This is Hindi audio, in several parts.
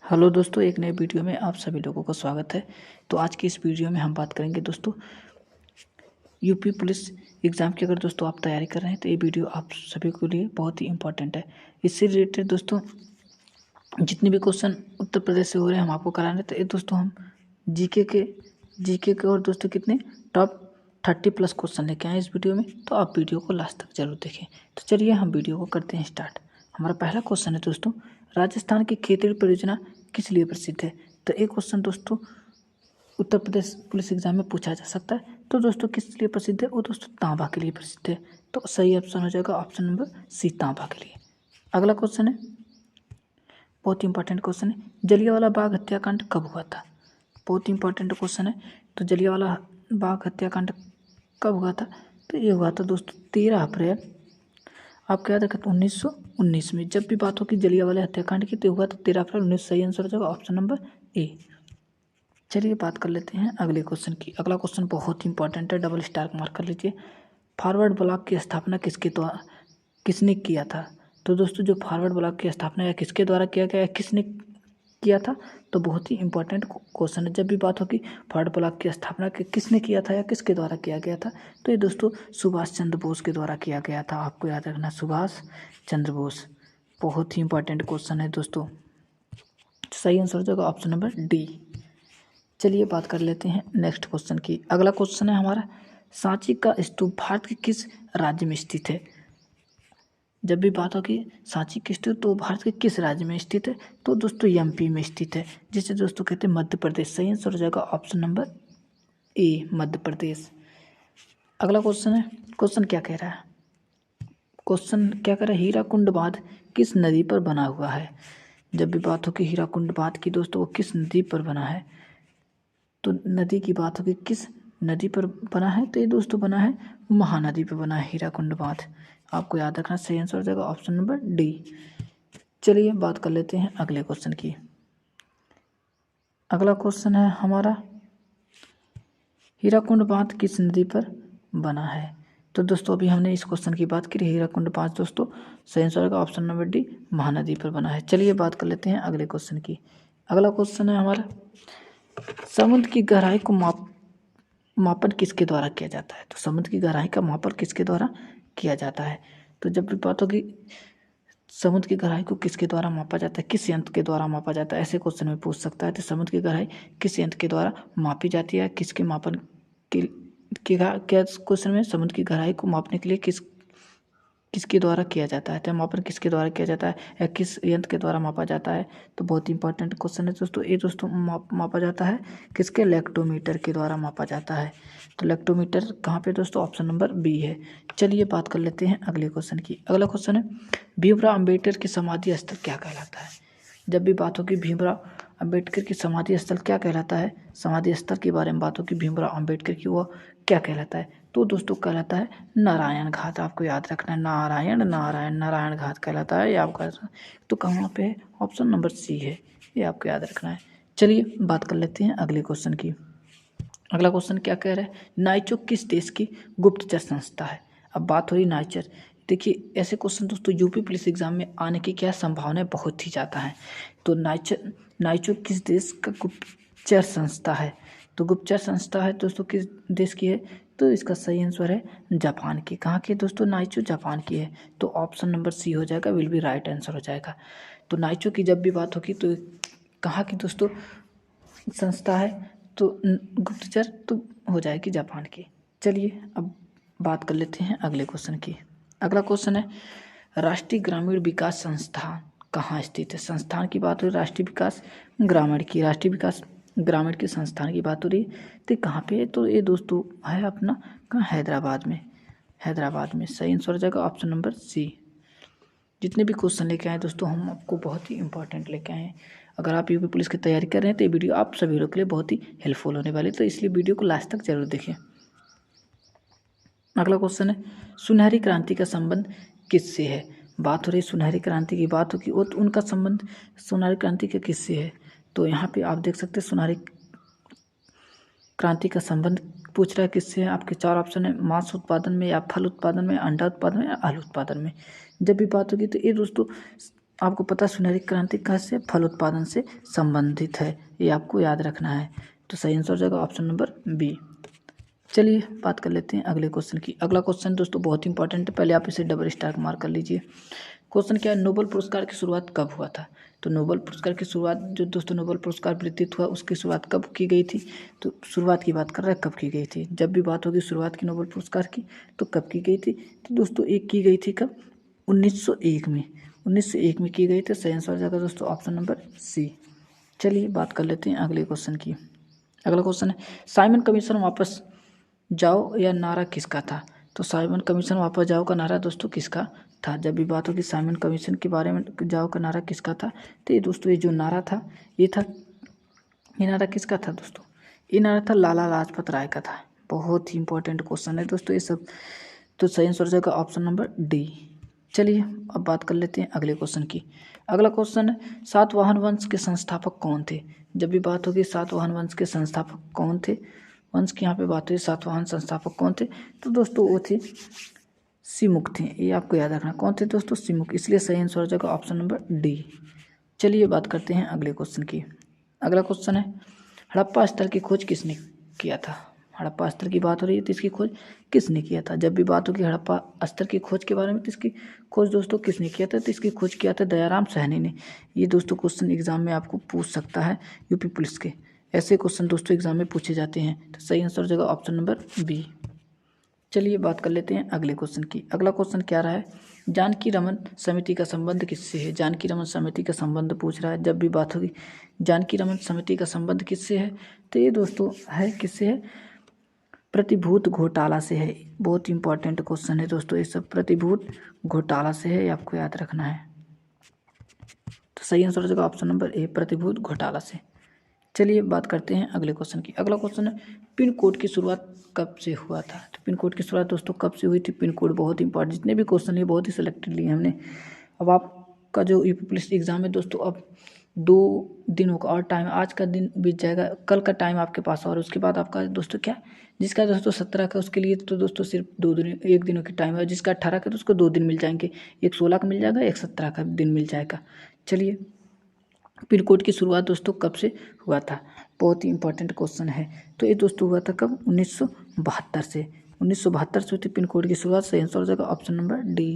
हेलो दोस्तों, एक नए वीडियो में आप सभी लोगों का स्वागत है। तो आज की इस वीडियो में हम बात करेंगे दोस्तों यूपी पुलिस एग्ज़ाम की। अगर दोस्तों आप तैयारी कर रहे हैं तो ये वीडियो आप सभी के लिए बहुत ही इम्पोर्टेंट है। इससे रिलेटेड दोस्तों जितने भी क्वेश्चन उत्तर प्रदेश से हो रहे हैं हम आपको करा रहे हैं। तो ये दोस्तों हम जीके के और दोस्तों कितने टॉप 30+ क्वेश्चन लेके आए इस वीडियो में। तो आप वीडियो को लास्ट तक जरूर देखें। तो चलिए हम वीडियो को करते हैं स्टार्ट। हमारा पहला क्वेश्चन है दोस्तों, राजस्थान की खेतड़ी परियोजना किस लिए प्रसिद्ध है? तो एक क्वेश्चन दोस्तों उत्तर प्रदेश पुलिस एग्जाम में पूछा जा सकता है। तो दोस्तों किस लिए प्रसिद्ध है? वो दोस्तों तांबा के लिए प्रसिद्ध है। तो सही ऑप्शन हो जाएगा ऑप्शन नंबर सी, तांबा के लिए। अगला क्वेश्चन है, बहुत इंपॉर्टेंट क्वेश्चन है, जलियांवाला बाग हत्याकांड कब हुआ था? बहुत इंपॉर्टेंट क्वेश्चन है। तो जलियांवाला बाग हत्याकांड कब हुआ था? तो ये हुआ था दोस्तों 13 अप्रैल, आपको याद रखें, 1919 में। जब भी बात होगी जलियांवाला हत्याकांड की तो हुआ था 13 अप्रैल 19। सही आंसर हो जाएगा ऑप्शन नंबर ए। चलिए बात कर लेते हैं अगले क्वेश्चन की। अगला क्वेश्चन बहुत इंपॉर्टेंट है, डबल स्टार मार्क कर लीजिए। फॉरवर्ड ब्लॉक की स्थापना किसने किया था? तो दोस्तों जो फॉरवर्ड ब्लॉक की स्थापना या किसके द्वारा किया गया, किसने किया था? तो बहुत ही इंपॉर्टेंट क्वेश्चन है। जब भी बात होगी फॉरवर्ड ब्लॉक की स्थापना किसने किया था या किसके द्वारा किया गया था, तो ये दोस्तों सुभाष चंद्र बोस के द्वारा किया गया था। आपको याद रखना, सुभाष चंद्र बोस। बहुत ही इंपॉर्टेंट क्वेश्चन है दोस्तों। सही आंसर हो जाएगा ऑप्शन नंबर डी। चलिए बात कर लेते हैं नेक्स्ट क्वेश्चन की। अगला क्वेश्चन है हमारा, सांची का स्तूप भारत के किस राज्य में स्थित है? जब भी बात होगी सांची की स्तूप तो भारत के किस राज्य में स्थित है? तो दोस्तों एमपी में स्थित है, जिसे दोस्तों कहते हैं मध्य प्रदेश। सही आंसर हो जाएगा option number A, Madhya Pradesh. अगला क्वेश्चन है, क्वेश्चन क्या कह रहा है? क्वेश्चन क्या कह रहा है, हीराकुंड बांध किस नदी पर बना हुआ है? जब भी बात होगी हीराकुंड बांध की दोस्तों वो किस नदी पर बना है? तो नदी की बात होगी किस नदी पर बना है, तो ये दोस्तों बना है महानदी पर बना है हीराकुंड बांध। आपको याद रखना, सही आंसर हो जाएगा ऑप्शन नंबर डी। चलिए बात कर लेते हैं अगले क्वेश्चन की। अगला क्वेश्चन है हमारा, हीराकुंड बांध किस नदी पर बना है? तो दोस्तों अभी हमने इस क्वेश्चन की बात की, हीराकुंड बांध दोस्तों सही आंसर होगा ऑप्शन नंबर डी, महानदी पर बना है। चलिए बात कर लेते हैं अगले क्वेश्चन की। अगला क्वेश्चन है हमारा, समुद्र की गहराई को मापन किसके द्वारा किया जाता है? तो समुद्र की गहराई का मापन किसके द्वारा किया जाता है? तो जब भी बात होगी समुद्र की गहराई को किसके द्वारा मापा जाता है, किस यंत्र के द्वारा मापा जाता है, ऐसे क्वेश्चन में पूछ सकता है। तो समुद्र की गहराई किस यंत्र के द्वारा मापी जाती है, किसके मापन के क्या क्वेश्चन में समुद्र की गहराई को मापने के लिए किसके द्वारा किया जाता है, तो मापन किसके द्वारा किया जाता है या किस यंत्र के द्वारा मापा जाता है? तो बहुत इंपॉर्टेंट क्वेश्चन है दोस्तों। ये दोस्तों मापा जाता है किसके, लेक्टोमीटर के द्वारा मापा जाता है। तो लेक्टोमीटर कहाँ पे दोस्तों, ऑप्शन नंबर बी है। चलिए बात कर लेते हैं अगले क्वेश्चन की। अगला क्वेश्चन है, भीमराव अम्बेडकर की समाधि स्थल क्या कहलाता है? जब भी बात होगी भीमराव अम्बेडकर की समाधि स्थल क्या कहलाता है, समाधि स्थल के बारे में बात होगी भीमराव अम्बेडकर की, वो क्या कहलाता है? तो दोस्तों कहलाता है नारायण घाट। आपको याद रखना है, नारायण नारायण नारायण घाट कहलाता है। ये आपका तो कहाँ पे है, ऑप्शन नंबर सी है, ये आपको याद रखना है। चलिए बात कर लेते हैं अगले क्वेश्चन की। अगला क्वेश्चन क्या कह रहा है, नाइचो किस देश की गुप्तचर संस्था है? अब बात हो रही नाइचर, देखिए ऐसे क्वेश्चन दोस्तों यूपी पुलिस एग्जाम में आने की क्या संभावना बहुत ही ज़्यादा है। तो नाइचो किस देश का गुप्तचर संस्था है? तो गुप्तचर संस्था है दोस्तों किस देश की है? तो इसका सही आंसर है जापान की। कहाँ की दोस्तों, नाइचो जापान की है। तो ऑप्शन नंबर सी हो जाएगा, विल बी राइट आंसर हो जाएगा। तो नाइचो की जब भी बात होगी तो कहाँ की दोस्तों संस्था है, तो गुप्तचर तो हो जाएगी जापान की। चलिए अब बात कर लेते हैं अगले क्वेश्चन की। अगला क्वेश्चन है, राष्ट्रीय ग्रामीण विकास संस्थान कहाँ स्थित है? संस्थान की बात हो रही, राष्ट्रीय विकास ग्रामीण की, राष्ट्रीय विकास ग्रामीण के संस्थान की बात हो रही तो कहाँ पे है? तो ये दोस्तों है अपना कहाँ, हैदराबाद में। हैदराबाद में सही आंसर हो जाएगा ऑप्शन नंबर सी। जितने भी क्वेश्चन लेके आए दोस्तों हम आपको बहुत ही इंपॉर्टेंट लेके आए हैं। अगर आप यूपी पुलिस की तैयारी कर रहे हैं तो ये वीडियो आप सभी लोग के लिए बहुत ही हेल्पफुल होने वाली है, तो इसलिए वीडियो को लास्ट तक जरूर देखें। अगला क्वेश्चन है, सुनहरी क्रांति का संबंध किससे है? बात हो रही सुनहरी क्रांति की बात होगी, वो तो उनका संबंध सुनहरी क्रांति के किससे है? तो यहाँ पे आप देख सकते हैं सुनहरी क्रांति का संबंध पूछ रहा है किससे है। आपके चार ऑप्शन है, मांस उत्पादन में या फल उत्पादन में, अंडा उत्पादन में या आलू उत्पादन में। जब भी बात होगी तो ये दोस्तों आपको पता सुनहरी क्रांति कहाँ से, फल उत्पादन से संबंधित है, ये आपको याद रखना है। तो सही आंसर हो जाएगा ऑप्शन नंबर बी। चलिए बात कर लेते हैं अगले क्वेश्चन की। अगला क्वेश्चन दोस्तों बहुत इंपॉर्टेंट है, पहले आप इसे डबल स्टार मार्क कर लीजिए। क्वेश्चन क्या है, नोबेल पुरस्कार की शुरुआत कब हुआ था। तो नोबेल पुरस्कार की शुरुआत, जो दोस्तों नोबेल पुरस्कार वितरित हुआ उसकी शुरुआत कब की गई थी। तो शुरुआत की बात कर रहा है कब की गई थी। जब भी बात होगी शुरुआत की नोबेल पुरस्कार की तो कब की गई थी। तो दोस्तों एक की गई थी कब, 1901 में, 1901 में की गई थी। सही आंसर हो जाएगा दोस्तों ऑप्शन नंबर सी। चलिए बात कर लेते हैं अगले क्वेश्चन की। अगला क्वेश्चन है, साइमन कमीशन वापस जाओ या नारा किसका था। तो साइमन कमीशन वापस जाओ का नारा दोस्तों किसका था। जब भी बात होगी साइमन कमीशन के बारे में, जाओ का नारा किसका था। तो ये दोस्तों ये जो नारा था ये नारा किसका था दोस्तों, ये नारा था लाला लाजपत राय का था। बहुत ही इंपॉर्टेंट क्वेश्चन है दोस्तों ये सब। तो सही आंसर हो जाएगा ऑप्शन नंबर डी। चलिए अब बात कर लेते हैं अगले क्वेश्चन की। अगला क्वेश्चन है, सातवाहन वंश के संस्थापक कौन थे। जब भी बात होगी सातवाहन वंश के संस्थापक कौन थे, वंश की यहाँ पे बात हुई, सातवाहन संस्थापक कौन थे। तो दोस्तों वो थे सिमुक थे, ये आपको याद रखना कौन थे दोस्तों, सिमुक। इसलिए सही आंसर हो जाएगा ऑप्शन नंबर डी। चलिए बात करते हैं अगले क्वेश्चन की। अगला क्वेश्चन है, हड़प्पा स्थल की खोज किसने किया था। हड़प्पा स्थल की बात हो रही है तो इसकी खोज किसने किया था। जब भी बात होगी हड़प्पा स्थल की खोज के बारे में तो इसकी खोज दोस्तों किसने किया था। तो इसकी खोज किया था दयाराम साहनी ने। ये दोस्तों क्वेश्चन एग्जाम में आपको पूछ सकता है, यूपी पुलिस के ऐसे क्वेश्चन दोस्तों एग्जाम में पूछे जाते हैं। तो सही आंसर हो जाएगा ऑप्शन नंबर बी। चलिए बात कर लेते हैं अगले क्वेश्चन की। अगला क्वेश्चन क्या रहा है, जानकी रमन समिति का संबंध किससे है। जानकी रमन समिति का संबंध पूछ रहा है। जब भी बात होगी जानकी रमन समिति का संबंध किससे है, तो ये दोस्तों है किससे है, प्रतिभूत घोटाला से है। बहुत इंपॉर्टेंट क्वेश्चन है दोस्तों ये सब, प्रतिभूत घोटाला से है, ये आपको याद रखना है। तो सही आंसर हो जाएगा ऑप्शन नंबर ए, प्रतिभूत घोटाला से। चलिए बात करते हैं अगले क्वेश्चन की। अगला क्वेश्चन है, पिन कोड की शुरुआत कब से हुआ था। तो पिन कोड की शुरुआत दोस्तों कब से हुई थी। पिन कोड बहुत इंपॉर्टेंट, जितने भी क्वेश्चन है बहुत ही सिलेक्टेड लिए हमने। अब आपका जो यूपी पुलिस एग्जाम है दोस्तों अब 2 दिनों का और टाइम, आज का दिन बीत जाएगा, कल का टाइम आपके पास, और उसके बाद आपका दोस्तों क्या, जिसका दोस्तों 17 का उसके लिए तो दोस्तों सिर्फ 2 दिन, 1 दिनों की टाइम है। जिसका 18 का तो उसको 2 दिन मिल जाएंगे, एक 16 का मिल जाएगा, एक 17 का दिन मिल जाएगा। चलिए पिन कोड की शुरुआत दोस्तों कब से हुआ था, बहुत ही इंपॉर्टेंट क्वेश्चन है। तो ये दोस्तों हुआ था कब, 1972 से। 1972 से हुई थी पिन कोड की शुरुआत। सही आंसर हो जाएगा ऑप्शन नंबर डी।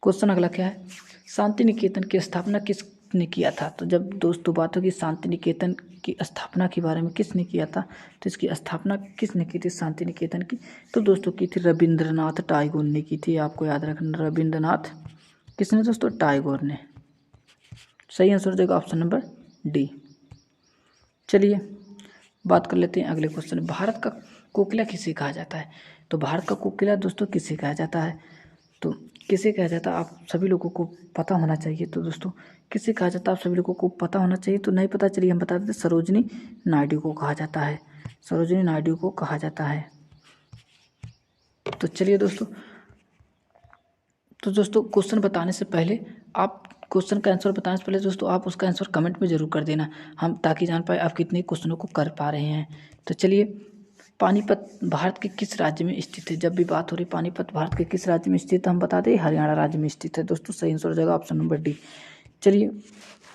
क्वेश्चन अगला क्या है, शांति निकेतन की स्थापना किसने किया था। तो जब दोस्तों बात होगी शांति निकेतन की स्थापना के बारे में किसने किया था, तो इसकी स्थापना किसने की थी शांति निकेतन की। तो दोस्तों की थी रविंद्रनाथ टैगोर ने की थी, आपको याद रखना, रविंद्रनाथ किसने दोस्तों, टैगोर ने। सही आंसर हो जाएगा ऑप्शन नंबर डी। चलिए बात कर लेते हैं अगले क्वेश्चन, भारत का कोकिला किसे कहा जाता है। तो भारत का कोकिला दोस्तों किसे कहा जाता है, तो किसे कहा जाता है आप सभी लोगों को पता होना चाहिए। तो दोस्तों किसे कहा जाता है आप सभी लोगों को पता होना चाहिए। तो नहीं पता, चलिए हम बता देते, सरोजिनी नायडू को कहा जाता है, सरोजिनी नायडू को कहा जाता है। तो चलिए दोस्तों क्वेश्चन बताने से पहले आप, क्वेश्चन का आंसर बताने से पहले दोस्तों आप उसका आंसर कमेंट में जरूर कर देना, हम ताकि जान पाए आप कितने क्वेश्चनों को कर पा रहे हैं। तो चलिए, पानीपत भारत के किस राज्य में स्थित है। जब भी बात हो रही पानीपत भारत के किस राज्य में स्थित है, हम बता दें हरियाणा राज्य में स्थित है दोस्तों। सही आंसर हो जाएगा ऑप्शन नंबर डी। चलिए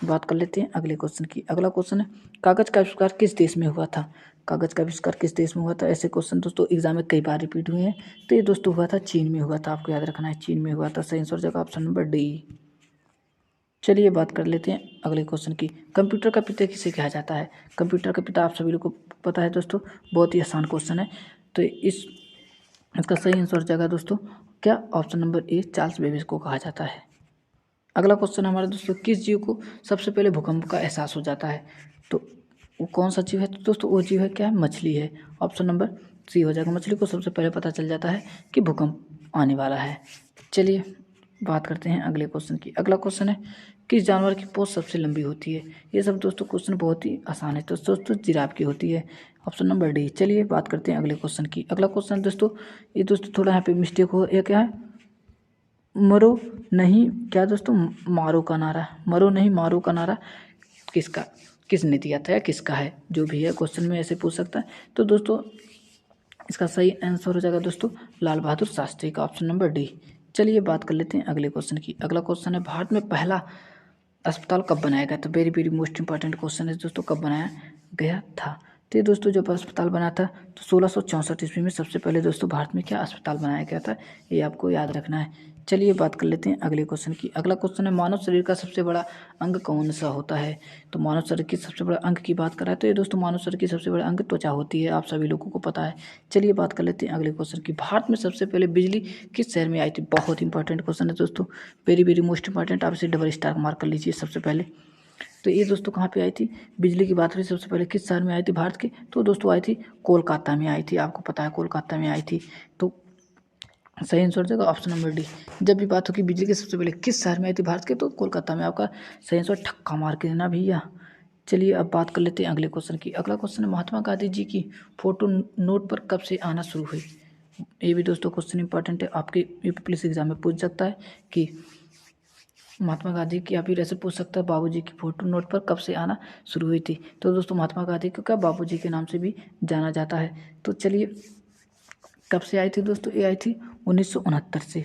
बात कर लेते हैं अगले क्वेश्चन की। अगला क्वेश्चन है, कागज का आविष्कार किस देश में हुआ था। कागज का आविष्कार किस देश में हुआ था। ऐसे क्वेश्चन दोस्तों एग्जाम में कई बार रिपीट हुए हैं। तो ये दोस्तों हुआ था चीन में हुआ था, आपको याद रखना है, चीन में हुआ था। सही आंसर हो जाएगा ऑप्शन नंबर डी। चलिए बात कर लेते हैं अगले क्वेश्चन की। कंप्यूटर का पिता किसे कहा जाता है। कंप्यूटर का पिता आप सभी लोग को पता है दोस्तों, बहुत ही आसान क्वेश्चन है। तो इसका सही आंसर हो जाएगा दोस्तों क्या, option number A, Charles Babbage को कहा जाता है। अगला क्वेश्चन हमारे दोस्तों, किस जीव को सबसे पहले भूकंप का एहसास हो जाता है। तो वो कौन सा जीव है, तो दोस्तों वो जीव है क्या है, मछली है। ऑप्शन नंबर सी हो जाएगा, मछली को सबसे पहले पता चल जाता है कि भूकंप आने वाला है। चलिए बात करते हैं अगले क्वेश्चन की। अगला क्वेश्चन है, किस जानवर की पूंछ सबसे लंबी होती है। ये सब दोस्तों क्वेश्चन बहुत ही आसान है, तो दोस्तों जिराफ की होती है, ऑप्शन नंबर डी। चलिए बात करते हैं अगले क्वेश्चन की। अगला क्वेश्चन दोस्तों, ये दोस्तों थोड़ा यहाँ पे मिस्टेक हो, ये क्या है, मरो नहीं, क्या दोस्तों, मारो का नारा, मरो नहीं मारो का नारा किसने दिया था या किसका है, जो भी है क्वेश्चन में ऐसे पूछ सकता है। तो दोस्तों इसका सही आंसर हो जाएगा दोस्तों लाल बहादुर शास्त्री का, ऑप्शन नंबर डी। चलिए बात कर लेते हैं अगले क्वेश्चन की। अगला क्वेश्चन है भारत में पहला अस्पताल कब बनाया गया था। Very very most important question है दोस्तों, कब बनाया गया था। तो ये दोस्तों जब अस्पताल बना था तो 1664 ईस्वी में सबसे पहले दोस्तों भारत में क्या अस्पताल बनाया गया था, ये आपको याद रखना है। चलिए बात कर लेते हैं अगले क्वेश्चन की। अगला क्वेश्चन है मानव शरीर का सबसे बड़ा अंग कौन सा होता है। तो मानव शरीर की सबसे बड़ा अंग की बात करा तो ये दोस्तों मानव शरीर की सबसे बड़ा अंग त्वचा होती है, आप सभी लोगों को पता है। चलिए बात कर लेते हैं अगले क्वेश्चन की। भारत में सबसे पहले बिजली किस शहर में आई थी। बहुत इंपॉर्टेंट क्वेश्चन है दोस्तों, वेरी वेरी मोस्ट इंपॉर्टेंट, आप इसे डबल स्टार मार्क कर लीजिए सबसे पहले। तो ये दोस्तों कहाँ पे आई थी, बिजली की बात हुई सबसे पहले किस शहर में आई थी भारत के, तो दोस्तों आई थी कोलकाता में आई थी, आपको पता है कोलकाता में आई थी। तो सही आंसर देगा ऑप्शन नंबर डी। जब भी बात होगी बिजली के सबसे पहले किस शहर में आई थी भारत के, तो कोलकाता में, आपका सही आंसर ठक्का मार के देना भैया। चलिए अब बात कर लेते हैं अगले क्वेश्चन की। अगला क्वेश्चन है महात्मा गांधी जी की फोटो नोट पर कब से आना शुरू हुई। ये भी दोस्तों क्वेश्चन इंपॉर्टेंट है, आपके यूपी पुलिस एग्जाम में पूछ सकता है कि महात्मा गांधी की, या फिर ऐसे पूछ सकता है बाबूजी की फोटो नोट पर कब से आना शुरू हुई थी। तो दोस्तों महात्मा गांधी को क्या बाबूजी के नाम से भी जाना जाता है। तो चलिए कब से आई थी दोस्तों, ये आई थी 1969 से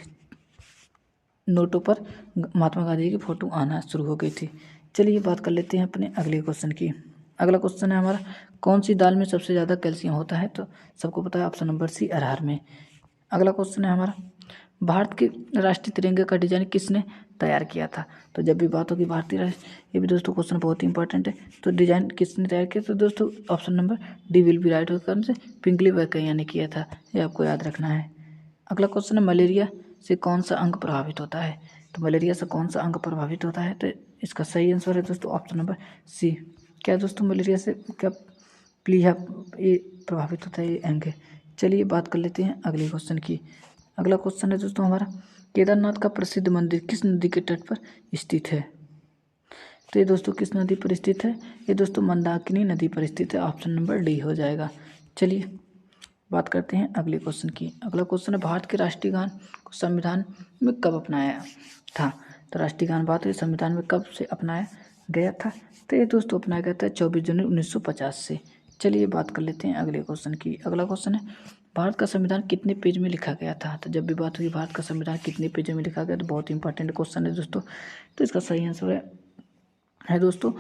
नोटों पर महात्मा गांधी की फ़ोटो आना शुरू हो गई थी। चलिए बात कर लेते हैं अपने अगले क्वेश्चन की। अगला क्वेश्चन है हमारा कौन सी दाल में सबसे ज़्यादा कैल्शियम होता है। तो सबको पता है ऑप्शन नंबर सी अरहर में। अगला क्वेश्चन है हमारा भारत के राष्ट्रीय तिरंगे का डिजाइन किसने तैयार किया था। तो जब भी बात होगी भारतीय राष्ट्र, ये भी दोस्तों क्वेश्चन बहुत ही इंपॉर्टेंट है। तो डिजाइन किसने तैयार किया, तो दोस्तों option number D will be right होकर से पिंकली वैकेया ने किया था, ये आपको याद रखना है। अगला क्वेश्चन है मलेरिया से कौन सा अंग प्रभावित होता है। तो मलेरिया से कौन सा अंग प्रभावित होता है, तो इसका सही आंसर है दोस्तों ऑप्शन नंबर सी। क्या दोस्तों मलेरिया से क्या प्लीहा ये प्रभावित होता है, ये अंग है। चलिए बात कर लेते हैं अगले क्वेश्चन की। अगला क्वेश्चन है दोस्तों हमारा केदारनाथ का प्रसिद्ध मंदिर किस नदी के तट पर स्थित है। तो ये दोस्तों किस नदी पर स्थित है, ये दोस्तों मंदाकिनी नदी पर स्थित है, ऑप्शन नंबर डी हो जाएगा। चलिए बात करते हैं अगले क्वेश्चन की। अगला क्वेश्चन है भारत के राष्ट्रीय गान को संविधान में कब अपनाया था। तो राष्ट्रीय गान बात हुई संविधान में कब से अपनाया गया था, तो ये दोस्तों अपनाया गया था 24 जनवरी 1950 से। चलिए बात कर लेते हैं अगले क्वेश्चन की। अगला क्वेश्चन है भारत का संविधान कितने पेज में लिखा गया था। तो जब भी बात हुई भारत का संविधान कितने पेज में लिखा गया, तो बहुत इंपॉर्टेंट क्वेश्चन है दोस्तों। तो इसका सही आंसर है दोस्तों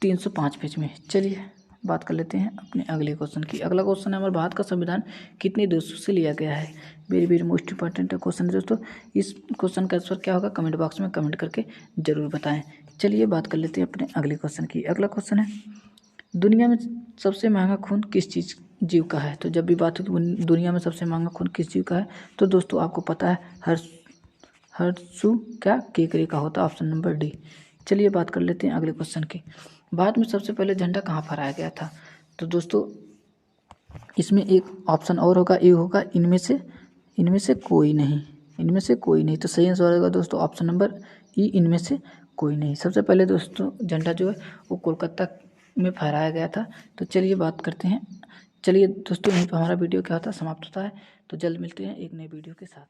305 पेज में। चलिए बात कर लेते हैं अपने अगले क्वेश्चन की। अगला क्वेश्चन है हमारे भारत का संविधान कितने देशों से लिया गया है। Very very most important question है दोस्तों। इस क्वेश्चन का आंसर क्या होगा कमेंट बॉक्स में कमेंट करके जरूर बताएं। चलिए बात कर लेते हैं अपने अगले क्वेश्चन की। अगला क्वेश्चन है दुनिया में सबसे महंगा खून किस चीज़ जीव का है। तो जब भी बात हो कि दुनिया में सबसे महंगा खून किस जीव का है, तो दोस्तों आपको पता है हर्षु क्या केकरे का होता है, ऑप्शन नंबर डी। चलिए बात कर लेते हैं अगले क्वेश्चन की। भारत में सबसे पहले झंडा कहाँ फहराया गया था। तो दोस्तों इसमें एक ऑप्शन और होगा, ये होगा इनमें से कोई नहीं, इनमें से कोई नहीं। तो सही आंसर होगा दोस्तों ऑप्शन नंबर ई, इनमें से कोई नहीं। सबसे पहले दोस्तों झंडा जो है वो कोलकाता में फहराया गया था। तो चलिए बात करते हैं। चलिए दोस्तों यहीं पर हमारा वीडियो क्या होता है समाप्त होता है। तो जल्द मिलते हैं एक नए वीडियो के साथ।